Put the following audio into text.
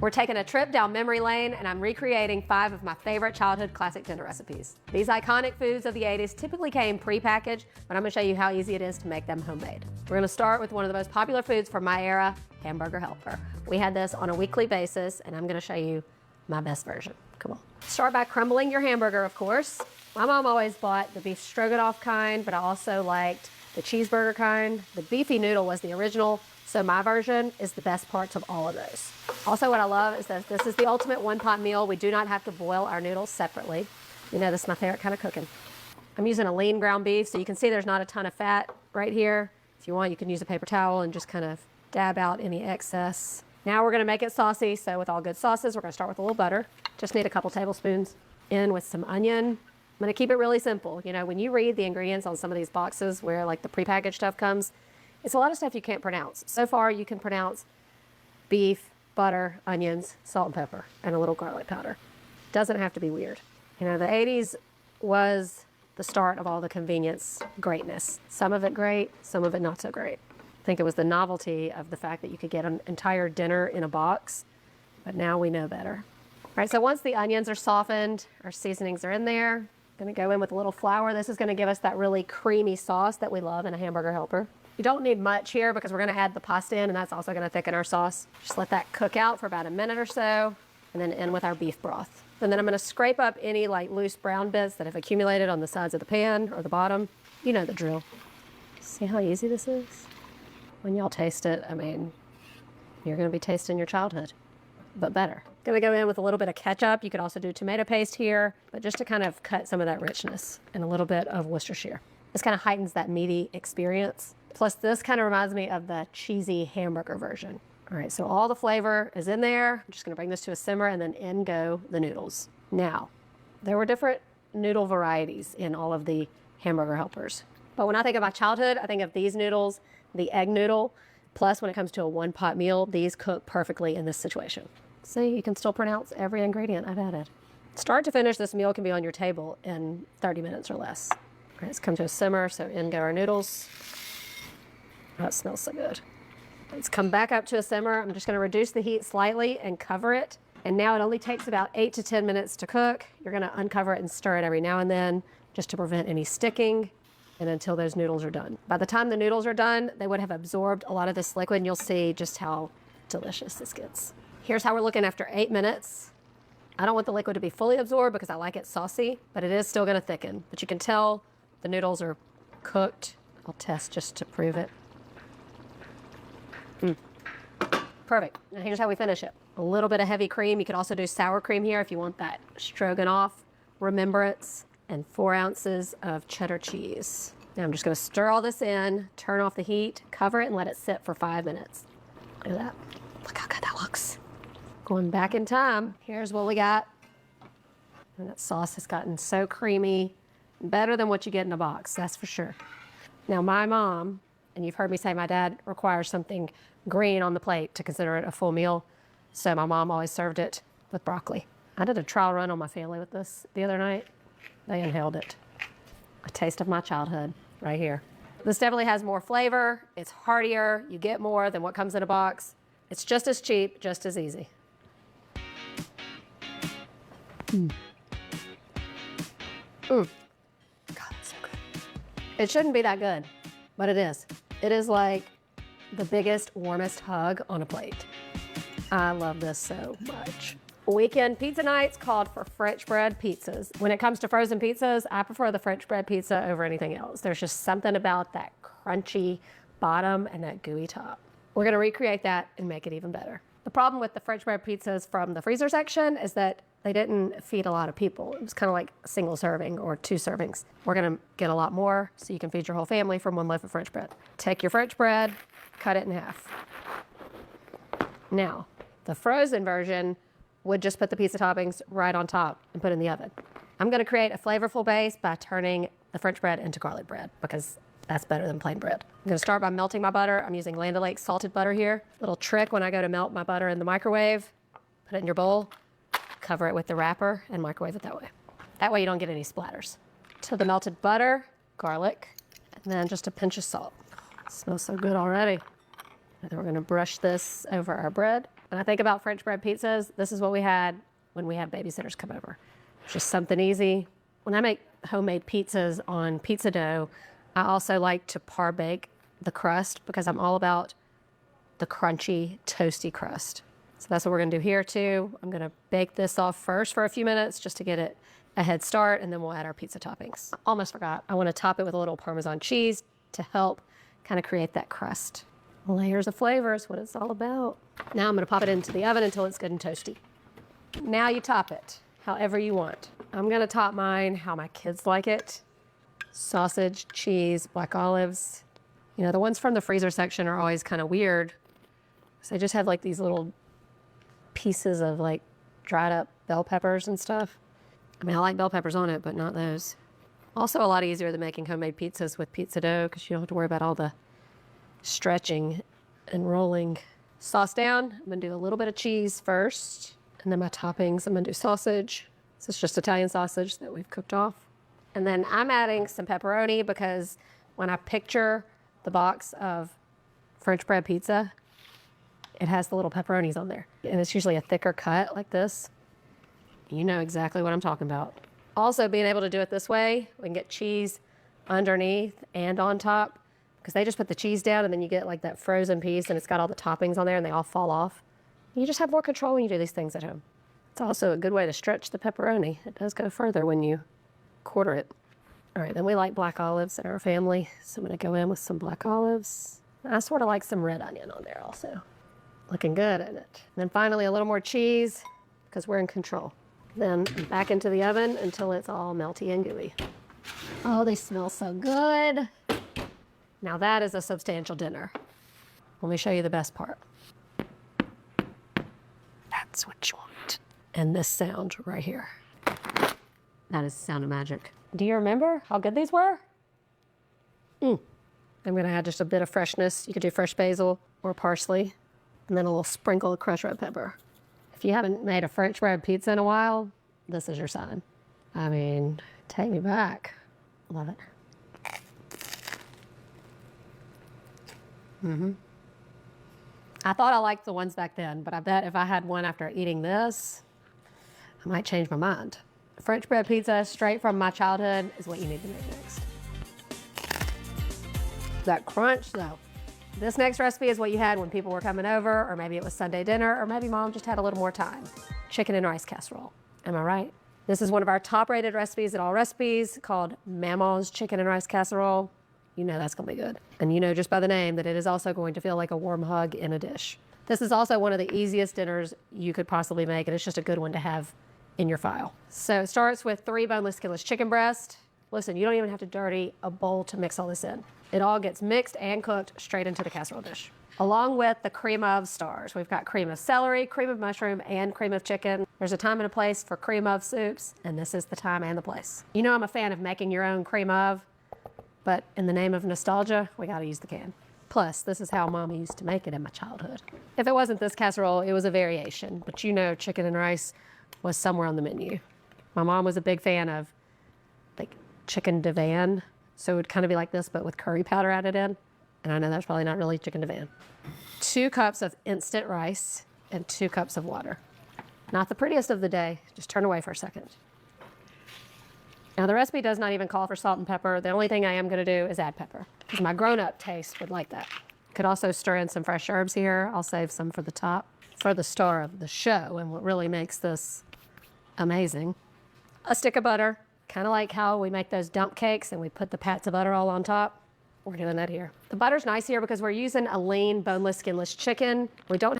We're taking a trip down memory lane, and I'm recreating 5 of my favorite childhood classic dinner recipes. These iconic foods of the 80s typically came pre-packaged, but I'm gonna show you how easy it is to make them homemade. We're gonna start with one of the most popular foods from my era, hamburger helper. We had this on a weekly basis, and I'm gonna show you my best version. Come on. Start by crumbling your hamburger, of course. My mom always bought the beef stroganoff kind, but I also liked the cheeseburger kind. The beefy noodle was the original, so my version is the best parts of all of those. Also, what I love is that this is the ultimate one-pot meal. We do not have to boil our noodles separately. You know, this is my favorite kind of cooking. I'm using a lean ground beef, so you can see there's not a ton of fat right here. If you want, you can use a paper towel and just kind of dab out any excess. Now we're gonna make it saucy, so with all good sauces, we're gonna start with a little butter. Just need a couple tablespoons in with some onion. I'm gonna keep it really simple. You know, when you read the ingredients on some of these boxes where like the prepackaged stuff comes, it's a lot of stuff you can't pronounce. So far, you can pronounce beef, butter, onions, salt and pepper, and a little garlic powder. Doesn't have to be weird. You know, the 80s was the start of all the convenience greatness. Some of it great, some of it not so great. I think it was the novelty of the fact that you could get an entire dinner in a box, but now we know better. All right, so once the onions are softened, our seasonings are in there. Gonna go in with a little flour. This is gonna give us that really creamy sauce that we love in a hamburger helper. You don't need much here because we're gonna add the pasta in, and that's also gonna thicken our sauce. Just let that cook out for about a minute or so, and then in with our beef broth. And then I'm gonna scrape up any like loose brown bits that have accumulated on the sides of the pan or the bottom. You know the drill. See how easy this is? When y'all taste it, I mean, you're gonna be tasting your childhood, but better. Gonna go in with a little bit of ketchup. You could also do tomato paste here, but just to kind of cut some of that richness, and a little bit of Worcestershire. This kind of heightens that meaty experience. Plus this kind of reminds me of the cheesy hamburger version. All right, so all the flavor is in there. I'm just gonna bring this to a simmer, and then in go the noodles. Now, there were different noodle varieties in all of the hamburger helpers. But when I think of my childhood, I think of these noodles, the egg noodle, plus when it comes to a one-pot meal, these cook perfectly in this situation. See, you can still pronounce every ingredient I've added. Start to finish, this meal can be on your table in 30 minutes or less. All right, it's come to a simmer, so in go our noodles. Oh, it smells so good. Let's come back up to a simmer. I'm just gonna reduce the heat slightly and cover it. And now it only takes about 8 to 10 minutes to cook. You're gonna uncover it and stir it every now and then just to prevent any sticking, and until those noodles are done. By the time the noodles are done, they would have absorbed a lot of this liquid, and you'll see just how delicious this gets. Here's how we're looking after 8 minutes. I don't want the liquid to be fully absorbed because I like it saucy, but it is still gonna thicken. But you can tell the noodles are cooked. I'll test just to prove it. Perfect. Now here's how we finish it. A little bit of heavy cream. You could also do sour cream here if you want that stroganoff remembrance, and 4 ounces of cheddar cheese. Now I'm just gonna stir all this in, turn off the heat, cover it, and let it sit for 5 minutes. Look at that. Look how good that looks. Going back in time, here's what we got. And that sauce has gotten so creamy, better than what you get in a box, that's for sure. Now my mom, and you've heard me say my dad requires something green on the plate to consider it a full meal, so my mom always served it with broccoli. I did a trial run on my family with this the other night. They inhaled it. A taste of my childhood right here. This definitely has more flavor. It's heartier. You get more than what comes in a box. It's just as cheap, just as easy. God, it's so good. It shouldn't be that good, but it is. It is like the biggest, warmest hug on a plate. I love this so much. Weekend pizza nights called for French bread pizzas. When it comes to frozen pizzas, I prefer the French bread pizza over anything else. There's just something about that crunchy bottom and that gooey top. We're gonna recreate that and make it even better. The problem with the French bread pizzas from the freezer section is that they didn't feed a lot of people. It was kind of like a single serving or 2 servings. We're gonna get a lot more so you can feed your whole family from 1 loaf of French bread. Take your French bread, cut it in half. Now, the frozen version would just put the pizza toppings right on top and put in the oven. I'm gonna create a flavorful base by turning the French bread into garlic bread because that's better than plain bread. I'm gonna start by melting my butter. I'm using Land O'Lakes salted butter here. Little trick when I go to melt my butter in the microwave, put it in your bowl, cover it with the wrapper, and microwave it that way. That way you don't get any splatters. To the melted butter, garlic, and then just a pinch of salt. It smells so good already. And then we're gonna brush this over our bread. When I think about French bread pizzas, this is what we had when we had babysitters come over. Just something easy. When I make homemade pizzas on pizza dough, I also like to par bake the crust because I'm all about the crunchy, toasty crust. So that's what we're gonna do here too. I'm gonna bake this off first for a few minutes just to get it a head start, and then we'll add our pizza toppings. Almost forgot, I wanna top it with a little Parmesan cheese to help kind of create that crust. Layers of flavor is what it's all about. Now I'm gonna pop it into the oven until it's good and toasty. Now you top it however you want. I'm gonna top mine how my kids like it. Sausage, cheese, black olives. You know, the ones from the freezer section are always kind of weird. So they just have like these little pieces of like dried up bell peppers and stuff. I mean, I like bell peppers on it, but not those. Also a lot easier than making homemade pizzas with pizza dough because you don't have to worry about all the stretching and rolling. Sauce down, I'm gonna do a little bit of cheese first, and then my toppings, I'm gonna do sausage. This is just Italian sausage that we've cooked off. And then I'm adding some pepperoni because when I picture the box of French bread pizza, it has the little pepperonis on there. And it's usually a thicker cut like this. You know exactly what I'm talking about. Also, being able to do it this way, we can get cheese underneath and on top, because they just put the cheese down and then you get like that frozen piece and it's got all the toppings on there and they all fall off. You just have more control when you do these things at home. It's also a good way to stretch the pepperoni. It does go further when you quarter it. All right, then we like black olives in our family, so I'm gonna go in with some black olives. I sort of like some red onion on there also. Looking good, isn't it? And then finally a little more cheese, because we're in control. Then back into the oven until it's all melty and gooey. Oh, they smell so good. Now that is a substantial dinner. Let me show you the best part. That's what you want. And this sound right here. That is the sound of magic. Do you remember how good these were? I'm gonna add just a bit of freshness. You could do fresh basil or parsley, and then a little sprinkle of crushed red pepper. If you haven't made a French bread pizza in a while, this is your sign. I mean, take me back. Love it. I thought I liked the ones back then, but I bet if I had one after eating this, I might change my mind. French bread pizza straight from my childhood is what you need to make next. That crunch though. This next recipe is what you had when people were coming over, or maybe it was Sunday dinner, or maybe mom just had a little more time. Chicken and rice casserole. Am I right? This is one of our top rated recipes at All Recipes called Mama's Chicken and Rice Casserole. You know that's gonna be good. And you know just by the name that it is also going to feel like a warm hug in a dish. This is also one of the easiest dinners you could possibly make, and it's just a good one to have in your file. So it starts with 3 boneless, skinless chicken breasts. Listen, you don't even have to dirty a bowl to mix all this in. It all gets mixed and cooked straight into the casserole dish. Along with the cream of stars. We've got cream of celery, cream of mushroom, and cream of chicken. There's a time and a place for cream of soups, and this is the time and the place. You know I'm a fan of making your own cream of, but in the name of nostalgia, we gotta use the can. Plus, this is how Mama used to make it in my childhood. If it wasn't this casserole, it was a variation, but you know chicken and rice was somewhere on the menu. My mom was a big fan of like chicken divan, so it would kind of be like this, but with curry powder added in. And I know that's probably not really chicken divan. 2 cups of instant rice and 2 cups of water. Not the prettiest of the day, just turn away for a second. Now the recipe does not even call for salt and pepper. The only thing I am gonna do is add pepper, because my grown-up taste would like that. Could also stir in some fresh herbs here. I'll save some for the top. For the star of the show, and what really makes this amazing, a stick of butter. Kind of like how we make those dump cakes and we put the pats of butter all on top. We're doing that here. The butter's nice here because we're using a lean, boneless, skinless chicken. We don't